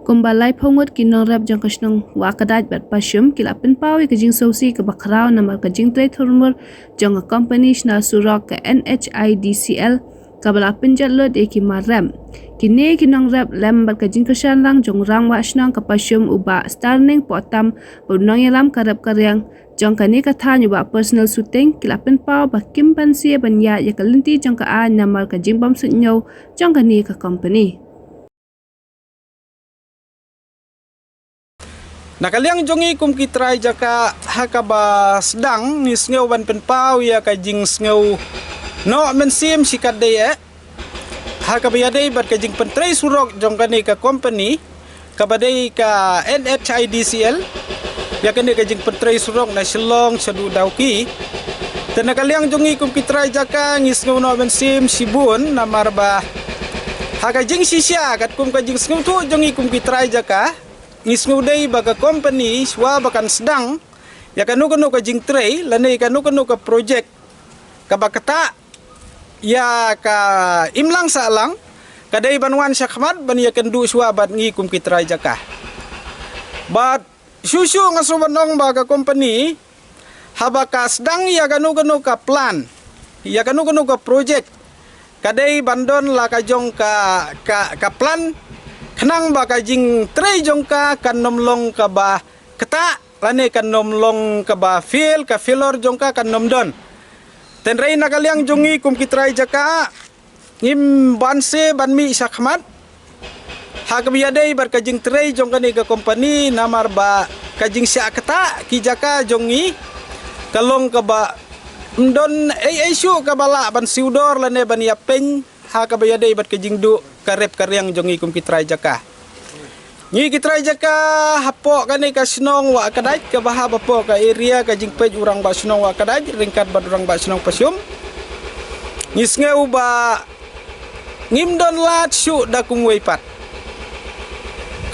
kumbalai phongot kinong rap jong kasnong wa kadaj bat pasyum kila pinpawi kajing sosi ke bakrao namar kajing tray thurmur jong a company shna surok ke NHIDCL kabala pinjat lot eki marram kini kinong rap lem bat kajing kashan lang jong rang wa shnang ke pasyum uba starning potam bunong yalam karap karyang jong kani katha nyuba personal shooting kila pinpaw ba kim pansie banya ya kalinti jong ka a namar kajing bam sunyo jong kani ka company. Nakaliang jongi kum kitrai jaka hakaba sedang ni sngew ban penpau ya kajing sngew no mensim sikat daya hakaba yadai bat kajing pentrai surok jong kani ka company kabadai ka NHIDCL ya kani kajing pentrai surok na Shillong Sadu Dauki dan nakaliang jongi kum kitrai jaka ni sngew no mensim sibun namarba hakajing sisya kat kum kajing sngew tu jongi kum kitrai jaka ngisngudai baga company swa bakan sedang ya kanu ka jing tray lane kanu ka project ka bakata ya ka imlang salang kadai banwan syakmat ban ya kendu swa bat ngi kum kitrai jaka bat susu ngasubanong baga company habaka sedang ya kanu ka plan ya kanu ka project kadai bandon la ka jong ka plan kenang ba kajing tray jongka kan nomlong ka ba keta lane kan nomlong ka ba fil ka filor jongka kan nomdon ten rei nakaliang jongi kum kitrai jaka ngim banse banmi sakmat hakabiyadai bar kajing tray jongka ni ka company namar ba kajing sia keta ki jaka jongi kalong ka ba ndon ai syu ka bala ban siudor lane ban yapeng hakabiyadai bar kajing du karep karyang jongi kum kitrai jaka ni kitrai jaka hapo kani ka sinong wa kadaj ka baha bapo ka area ka jingpej urang ba sinong wa kadaj ringkat ba urang ba sinong pasyum ngisngeu ba ngimdon lat syu da kum weipat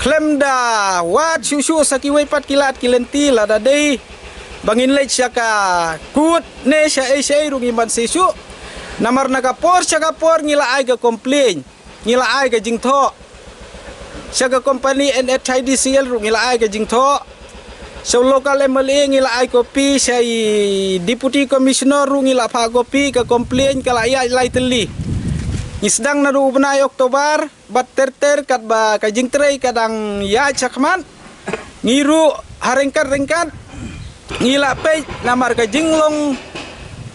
klem da wat syu saki weipat kilat kilenti lada dei bangin lech syaka kut ne sya ai rungi ban sesu namar naga por syaka por ngila ai ga komplain ngila ai ka jing tho syaga company NHIDCL ru ngila ai ka jing tho so local MLA ngila ai kopi sai deputy commissioner ru ngila pha kopi ka complain kala ai lai teli ni sedang na ru benai Oktober bat ter kat ba ka jing tray kadang ya chakman ngiru harengkat ngila pe namar ka jinglong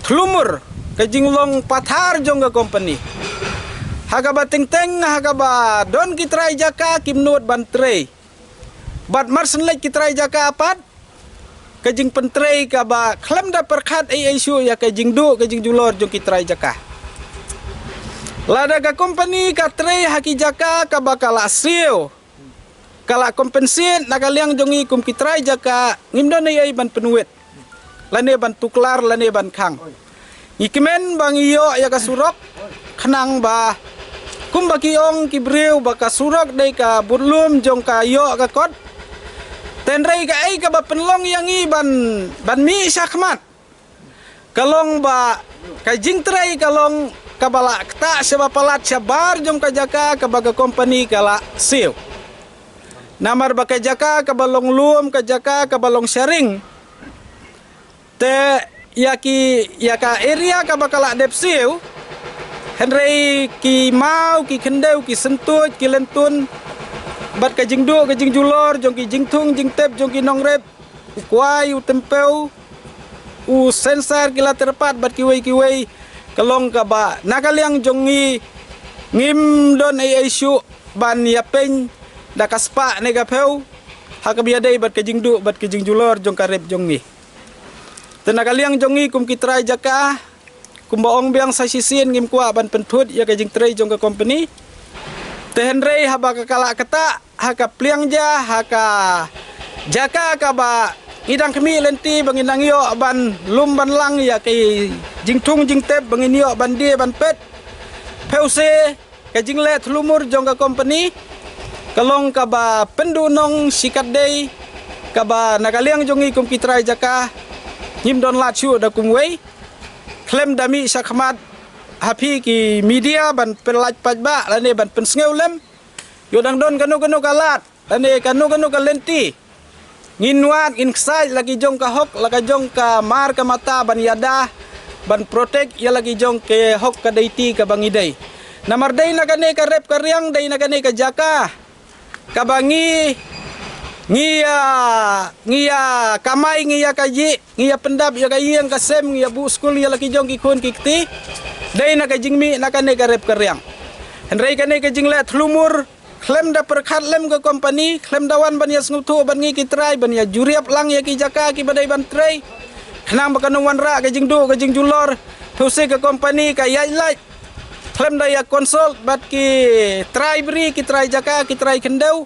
thlumur ka jinglong pathar jong ka company hagaba teng hagaba don kitrai jaka kimnot bantrei bat marsen lek kitrai jaka apat kajing pentrei ka ba klem da perkhat ai syu ya kajing du kajing julor jong kitrai jaka lada ka company ka trei haki jaka ka bakala siu kala kompensin nakaliang jongi kum kitrai jaka ngimdon ai ban penuet lane ban tuklar lane ban khang ikimen bang iyo ya ka surok khenang ba kum baki ong kibreu baka surok dei ka burlum jong ka yo ka kot tenrei ka ai ka ba penlong yang i ban mi sakmat kalong ba ka jing tray kalong ka bala kta seba palat sabar jong ka jaka ka baga company kala siu namar ba ka jaka ka balong lum ka jaka ka balong sharing te yaka area ka bakala depsiu Henry ki mau ki kendeu ki sentut ki lentun bat ka jing du ka jing julor jong ki jing thung jing tep jong ki nongrep kwai u tempeu u sensar ki la terpat bat ki wei kalong ka ba nakaliang jongi ngim don ai syu ban yapeng da kaspa ne ga peu hakabiadai bat ka jing du bat ki jing julor jong ka rep jongi tenakaliang jongi kum kitrai jaka kumbaong biang sa sisin ngim kwa ban pentut ya ka jing tray jong ka company tehenrei haba ka kala kata haka pliang ja haka jaka ka ba ngidang kemi lenti bangindang yo ban lum ban lang ya kai jing tung jing tep bangin yo ban die ban pet peuse ka jing let lumur jong ka company kalong ka ba pendunong sikat dei ka ba nakaliang jongi kum kitrai jaka ngim don lachu da kumwei klem dami sakmat happy ki media ban pelaj pajba lane ban pensngeulem yodang don kanu kalat lani kanu kalenti nginwat insai lagi jong ka hok lagi jong ka mar ka mata ban yada ban protek ya lagi jong ke hok ka daiti ka bangidai namar dai na kane ka rep ka riang dai na kane ka jaka ka bangi ngia kamai ngia kaji ngia pendap ya kayi yang kasem ngia bu skul ya lagi jong ki khun kikti dai na ka jingmi na kane ka rep ka riang henrai kane ka jinglet lumur klem da perkhat lem ke company klem dawan ban ya snguthu ban ngi kitrai ban ya juriap lang ya ki jaka ki badai ban trai khnang bakan wan ra ke jing du ke jing julor thuse ke company ka yai lai klem da ya consult bat ki trai bri ki trai jaka ki trai kendau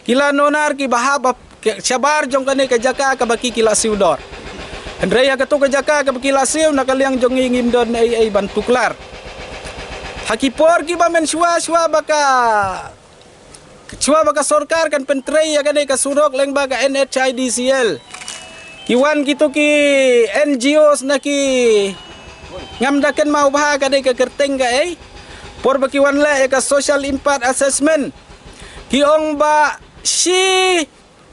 kila nonar ki bahab sabar jong kane ke jaka ka baki kila siudor andrai ya ketu ke jaka ka baki la siu nakaliang jong ngim don ai ban tuklar hakipor ki ba men shwa baka sorkar kan pentrei ya kane ka surok leng baga NHIDCL kiwan gitu ki NGOs na ki ngamdaken mau bah kane ka kerteng ka por bakiwan le ka social impact assessment ki ong ba si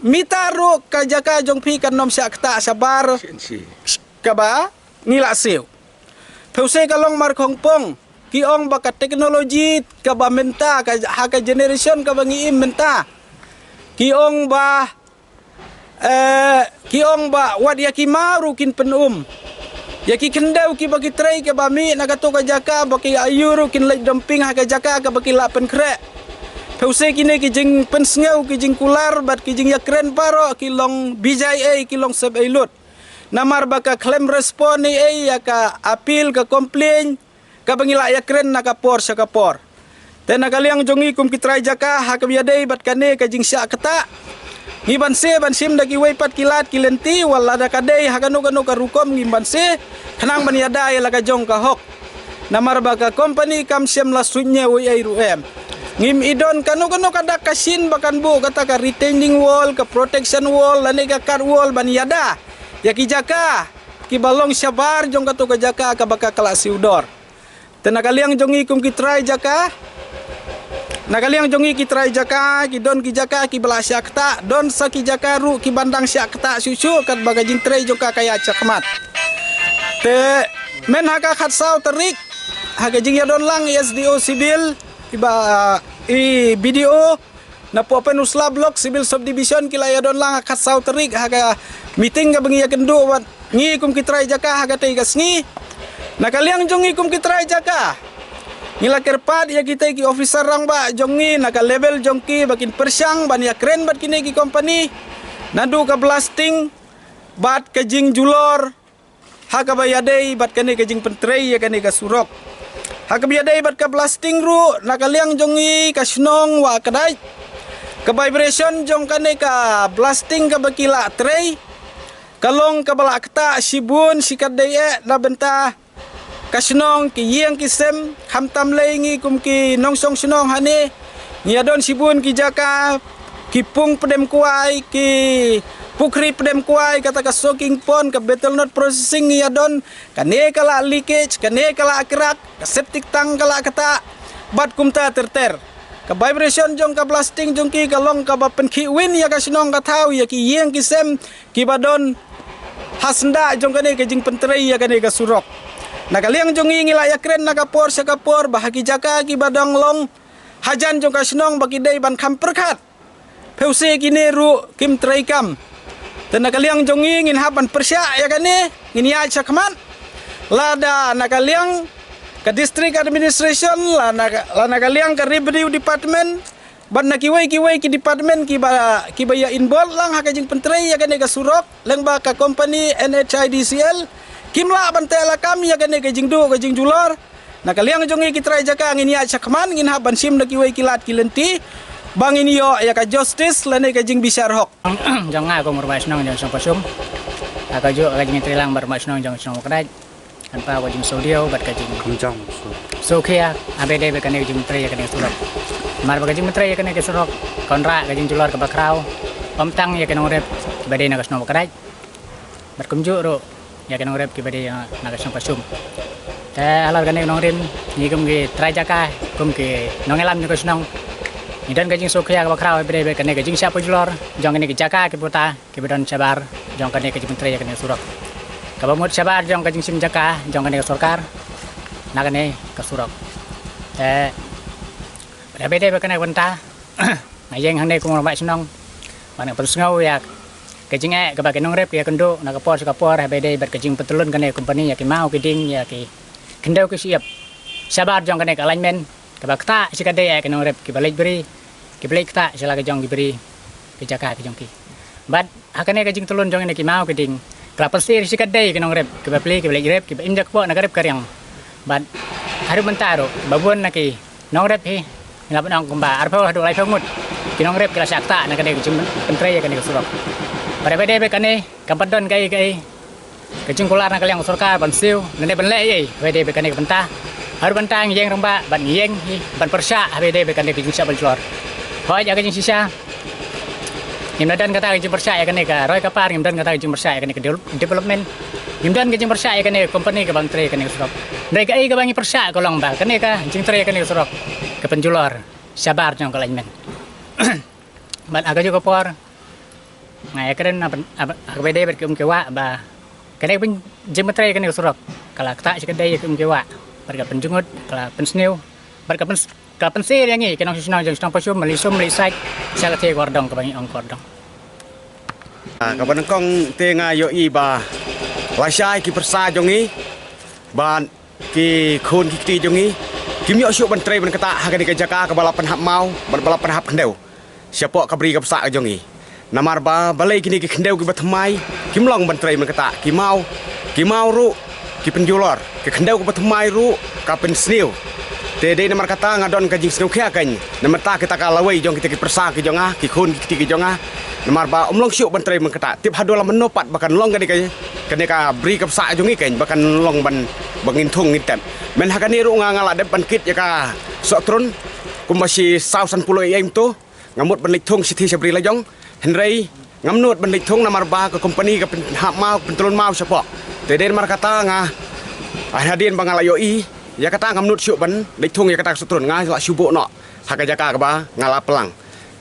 mitaru ka jaka jong pi kan nom syakta sabar ka ba ngila siu pause kalong mar khongpong ki ong baka teknologi ka ba menta ka haka generation ka bangi menta ki ong ba wad ya ki maru kin penum ya ki kendau ki bagi trai ka bami nagato ka jaka baki ayuru kin lek dumping haka jaka ka baki la pen krek pause kini ki jing pensngau ki jing kular bat ki jing ya kren paro ki long bijai ki long seb lut namar baka claim respon ni ya ka appeal ka complain ka bangila ya kren na kapor sa kapor ten nakaliang jongi kum kitrai jaka hakabiadai bat kane ka jing sya kata ngiban se ban sim dagi way pat kilat kilenti wala da kadai hakanu ka rukom ngimban se kanang baniada ya laga jong ka hok namar baka company kam sem la sunye wi ai ruem ngim idon kanu kada kasin bakan bu kata ka retaining wall ka protection wall lani ka car wall baniada ya ki jaka ki balong sabar jong ka jaka ka baka kala siudor tenakaliang jongi kum kitrai jaka nakaliang jongi kitrai jaka ki don ki jaka ki bala syakta don saki jaka ru ki bandang syakta susu kat bagajin trai joka kaya cakmat te men haka khat saw terik haka jing ya don lang SDO sibil iba video na po pen usla blok sibil subdivision kila ya don lang khat saw terik haka meeting ka bangi ya kendo wat ngi kum kitrai jaka haka tei gasngi nakaliang jongi kum kitrai jaka ngila kerpat ya kita ki officer rang ba jongi naka level jongki bakin persyang ban ya keren bat kini ki company nadu ka blasting bat ke jing julor haka bayadei bat kene ke jing pentrei ya kene ka surok haka bayadei bat ka blasting ru nakaliang jongi ka snong wa kadai ka vibration jong kane ka blasting ka bakila trei kalong ka balakta sibun sikadai na benta kasnong ki yeng ki sem hamtam lengi kum ki nongsong snong hane niadon sibun ki jaka ki pung pedem kuai ki pukri pedem kuai kata ka soking pon ka betel not processing niadon kane kala leakage kane kala akrak ka septic tank kala kata bat kumta terter ka vibration jong ka blasting jong ki kalong ka bapen ki win ya kasnong ka tau ya ki yeng ki sem ki badon hasnda jong kane ke jing pentrei ya kane ka surok nakaliang jongi ngila ya kren nakapor sa kapor bahagi jaka ki badang long hajan jong kasnong bagi dai ban kam perkat pause kini ru kim traikam dan nakaliang jongi ngin haban persya ya kane ngin ya sakman lada nakaliang ke district administration la nakaliang ke revenue department ban nakiwai ki department ki baya involve lang hakajing pentrei ya kane ka surok leng ba ka company NHIDCL kimla bantela kami ya gane ke jing julor nakaliang jongi kitrai jaka ngin ya sakman ngin haban sim nakiwai kilat kilenti bangin yo ya ka justice lane ke jing bisar hok jong nga ko murmais nong jong pasum aka jo ka jing trilang barmais nong jong song kadai kan pa ko jing sodio bat ka jing jong so kya abede be kane jing tre ya kane surok mar ba jing tre ya kane ke surok konra ka jing julor ka bakrau pamtang ya kane urep bade na kasno kadai bat kumju ro ya kena urep ki bade nagasong pasum ta halar kane nong rim ni kum ki trai jaka kum ki nong elam ni kasnong dan kajing sokya ka bakrau bede kane kajing siapa julor jong kane jaka ke puta ke bedan sabar jong kane kajing menteri kane surak ka bamut sabar jong kajing sim jaka jong kane sorkar na kane ka surak bede kane wanta ngayeng hande ko ma sunong mana persngau ya kajing ka ba kenong rep ya kendo na ka por bede ber kajing petulun kane company ya ki mau kiding ya ki kendau ke siap sabar jong kane ka alignment kabakta sikade ya kenong rep ki balik beri ki balik ta sila ka jong ki beri ki jaka ki jong ki bad hakane ka jing tulun jong ne ki mau ki ding klapan sir sikade kenong rep ki balik rep ki injak po na rep karyang bad haru mentaro babon na ki nong rep hi ngap nong kumba arpo hadu lai phomut ki nong rep kila sakta na kane ki jing pentre ya kane surok pada bede be kane kampadon kai ka jing kular na kalyang sarkar bansiu nene benle ye bede be kane bentah haru bantang yang remba ban yeng ban persya habede be kane kijing siap balclor hoi jaga jing sisa ngimdan kata kijing persya ya kane ka roi kapar ngimdan kata kijing persya ya kane ke development ngimdan kijing persya ya kane company ke bang tre kane surok ndai ka ai ka bangi persya kolong ba kane ka jing tre kane surok ke penjulor sabar jong ka alignment ban aga juga por ngai keren habede ber kum kewa ba kane pun jing tre kane surok kala kata sikadai kum kewa barka penjungut kala pensneu barka pensir yang ni kenong sinang jang sinang pasum melisum melisai sala te gordong kabangi ong gordong kaban kong te nga yo i ba wasai ki persa jongi ban ki khun ki ti jongi kim yo syuk ban tre ban kata haga di jaka ka balapan hap mau ban balapan hap kendeu siapa kabri ka psa jongi namar ba balai kini ki kendeu ki bathmai kim long ban tre ban kata ki mau ru ki penjulor ke kendau ko patumai ru ka pensniu te de namar kata ngadon ka jing sneu kya kan namar ta kita ka lawai jong kita ki persa ki jonga ki khun ki jonga namar ba omlong syuk ban tre kata tip hadola menopat bahkan long ka kene ka bri ka sa jongi kan bahkan long ban bangin thung ngitem men hakani ru ngala de ban kit ya ka sok trun kumasi sausan pulo em tu ngamut ban lik thung sithi sabri la jong henrei ngamnut ban lik thung namar ba ka company ka hap mau pentulun mau sapok Teden mar kata nga hadin bangala yoi ya kata ngamnut syuk ban dik thung ya kata sutrun nga la syubuk no haka jaka ka ba ngala pelang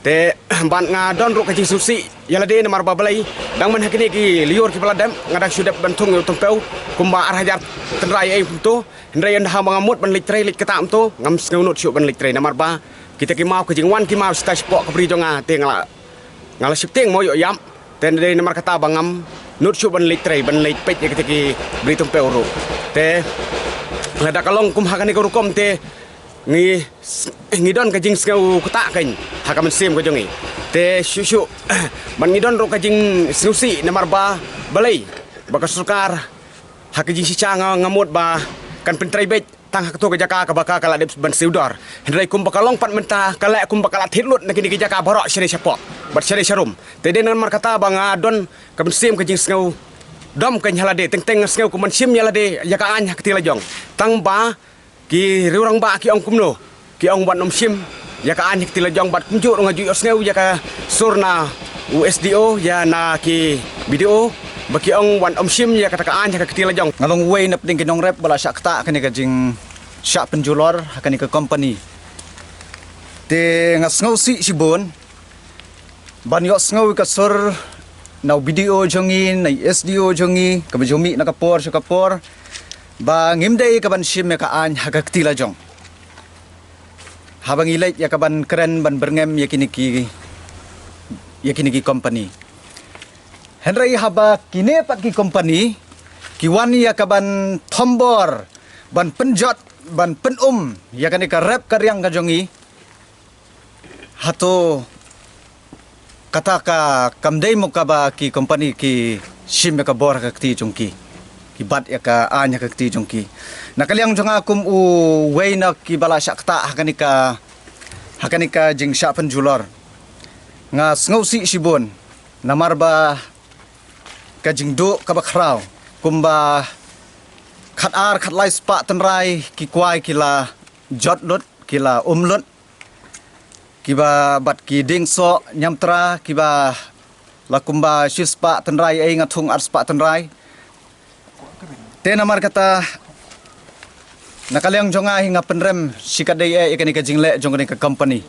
te ban nga don ru kajing susi ya lade mar babalai dang man hakini ki liur ki peladam ngadak sudap ban thung tumpeu kumba arhajar tenrai ai tu hendrai anda bangamut ban lik tre lik kata tu ngam ngamnut syuk ban lik tre namar ba kita ki mau kajing wan ki mau sta spok ka bri jonga te ngala sipting mo yo yam ten de namar kata bangam nut syuk ban lik tre ban lik pet ya ki beri tumpeu ru te lada kalong kum hakani ko rukom te ngi don ka jing skau kuta kan hakaman sim ko jongi te syusyu ban ngi don ro ka jing snusi namar ba balai baka surkar hakajing sica ngamut ba kan pentrai bet tang hak to ka jaka ka baka kala de ban siudor hendrai kum bakalong pat menta kala kum bakala thitlut nakini ki jaka borok sire sapo bat sire sarum te de namar kata bang adon ka sim ka jing skau dom kan halade teng skau ku man sim yalade jaka an hak tila jong tang ba ki riurang ba ki ong kumno ki ong ban om sim ya ka an hak tila jong bat kunjuk ngaju skau ya ka surna USDO ya na ki video baki ong wan om sim ya kata ka an hak tila jong ngalong way nap ding kinong rep bala syak ta kani ka jing syak penjulor kani ka company te ngasngau si sibon ban yo sngaw ka sur na video jongi na SDO jongi ka bajomi na kapor sa kapor ba ngimdai ka ban sim ka an hak tila jong habang ilait ya ka ban keren ban berngem ya kini ki company Henry haba kini pat ki company kiwani ya kaban thombor ban penjot ban penum ya kan ka rep karyang ka jongi hato kata ka kamdei mo ka ba ki company ki sim ka bor ka ti jongki ki bat ya ka anya ka ti jongki nakalyang jonga kum u way na ki bala sakta hakanika jing sya penjulor nga sngosi sibon namarba kajing do kabakrau kumba khat lai spa tenrai ki kwai kila jotlut kila umlut kiba bat ki dingso nyamtra kiba la kumba shispa tenrai ai ngathung ar spa tenrai te namar kata nakalyang jonga hinga penrem sikadai e ikani kajing le jongani ka company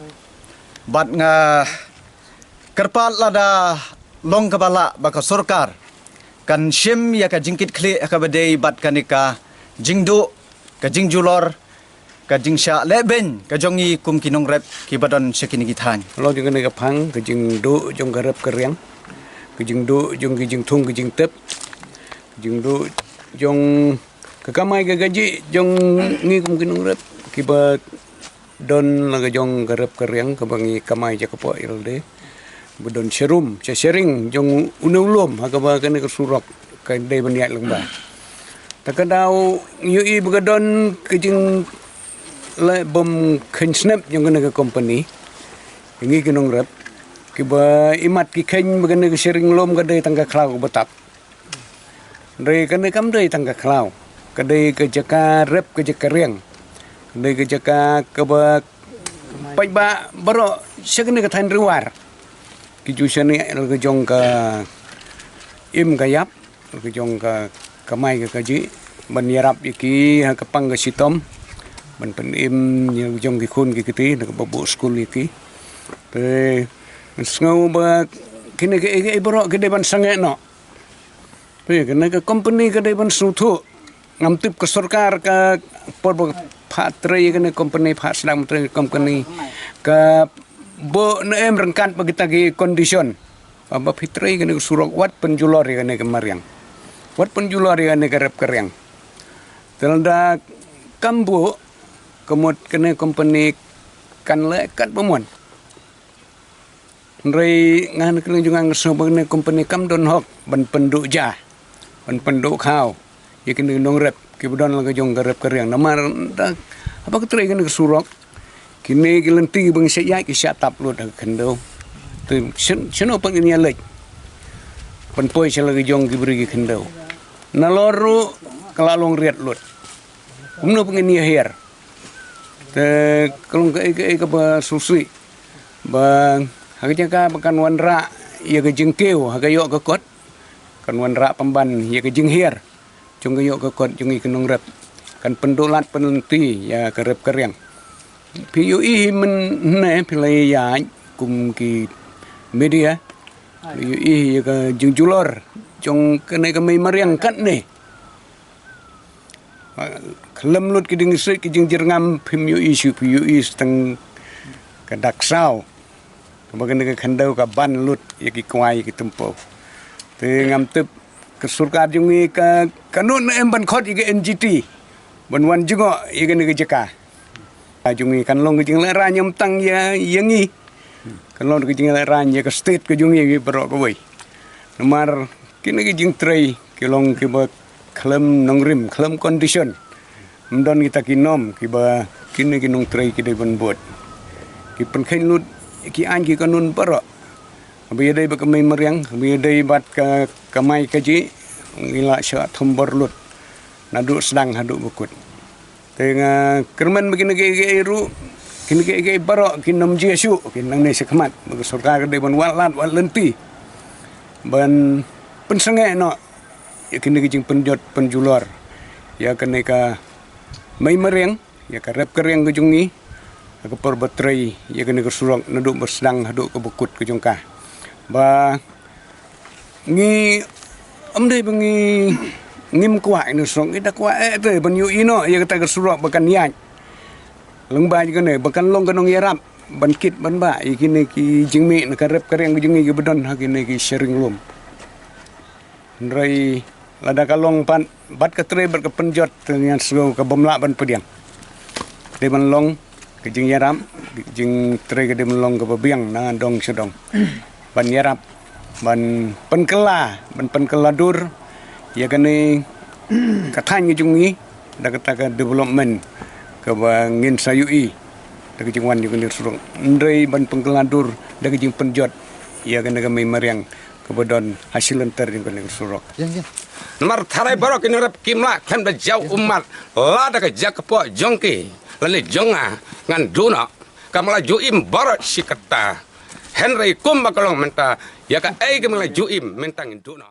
bat nga kerpat lada long kabala baka sorkar kan shim ya ka jingkit kli ka badai bat kanika jingdu ka jingjulor ka jingsha leben ka jongi kum kinong rep ki badon sekini githan lo jong ne ka phang ka jing do jong ka rep ka riang ka jing do jong ki jing thung ka jing tep jing do jong ka kamai ka gaji jong ngi kum kinong rep ki ba don la ka jong ka rep ka riang ka bangi kamai ja ka po ilde budon serum cha sharing jong unulom ha ka ba ka ne ka surok ka dei ban ya lang ba ta ka dau yu i ba don ka jing le bom khen snap yang kena ke company ingi kinong rep ki ba imat ki khen ba kena ke sharing lom ka dei tangga khlau batap dei kena kam dei tangga khlau ka dei ke jaka rep ke jaka riang dei ke jaka ka ba pai ba baro sekene ke thain ruar ki ju sene ke jong ka im ka yap ke jong ka kamai ka ji ban yarap iki ha ka pang ka sitom ban pen im như jong ki khun ki kiti na ba bu school ki te ngau ba kini ke bro ke de ban sange no pe ke na ka company ke de ban su thu ngam tip ke sarkar ka por ba pha tre ke na company pha slam tre company ka bo na em rangkat ba kita ki condition ba fitre ke na surok wat penjulor ke na ke mariang wat penjulor ke na ke rep keryang telda kambu kemud kena company kan le kat pemuan rei ngan kena jungang so bane company kam don hok ban penduk ja ban penduk khau ye kena nong rep ki bodon la jong rep keryang namar apa ketre kena surok kini kilenti bang sya ki syatap lut kendo tu seno pang ini lek ban poi sela jong ki beri kendo naloru kalalong riat lut umno pang ini her kalau ke ba susui bang hagja ka bakan wanra ya ke jengkeu haga yo ke kot kan wanra pemban ya ke jenghier jong yo ke kot jong ikenong rep kan pendolat penelti ya ke rep keryang PUI men ne pilai ya kum ki media PUI ya ke jengjulor jong kene ke mai mariang kat ne kelem lut ki ding sik ki jing jerngam PUI isu PUI seteng kadak sau kebagan ke khandau ka ban lut ya ki kwai ki tempo te ngam tep ke surkar jungi ka kanun em ban khot ki NGT ban wan jungo ya ke jeka jungi kan long ki jing la ra nyam tang ya yangi kan long ki jing la ra ya ke state ke jungi ki bro ko wei nomar kini ki jing trai ki long ki ba kelem nongrim kelem condition mdon kita kinom ki ba kini kinong tray ki ban bot ki pen khain lut ki an ki kanun paro abi dai ba kamai mariang abi dai bat ka kamai kaji ngila sya thombor lut nadu sedang hadu bukut tenga kerman begini ke ru kini ke paro kinom jesu kinang ne sekmat ba sarkar dai ban walat wal lenti ban pensenge no ya kini kijing penjot penjulor ya kene ka mai mereng ya ka rep keryang kejungi ka por baterai ya kene ka surok naduk bersedang haduk ke bukut kejungka ba ngi amdai bengi ngim kwa ni song ida kwa te ban yu ino ya kata ka surok bakan yan lengba kene bakan long kanong yarap ban kit ban ba ikine ki jingmi ka rep keryang kejungi ke bedon hakine ki sharing lum ndrai lada kalong pan bat ke tre ber ke penjot dengan sego ke bomla ban pediang de ban long ke jing yaram jing tre ke de long ke bebiang na dong sedong ban yarap ban penkela dur ya kene katanya jungi da kata ke development ke bangin sayui da ke jingwan juga ni surung ndai ban penkela dur da ke jing penjot ya kene ke mai mariang kebodon hasil enter di kene surok Nomor tarai barok ini rep kimla kan bejau umat lada ke jak po jongki lali jonga ngan duna kamala juim barok sikata Henry kum bakalong menta ya ka ai kamala juim mentang duna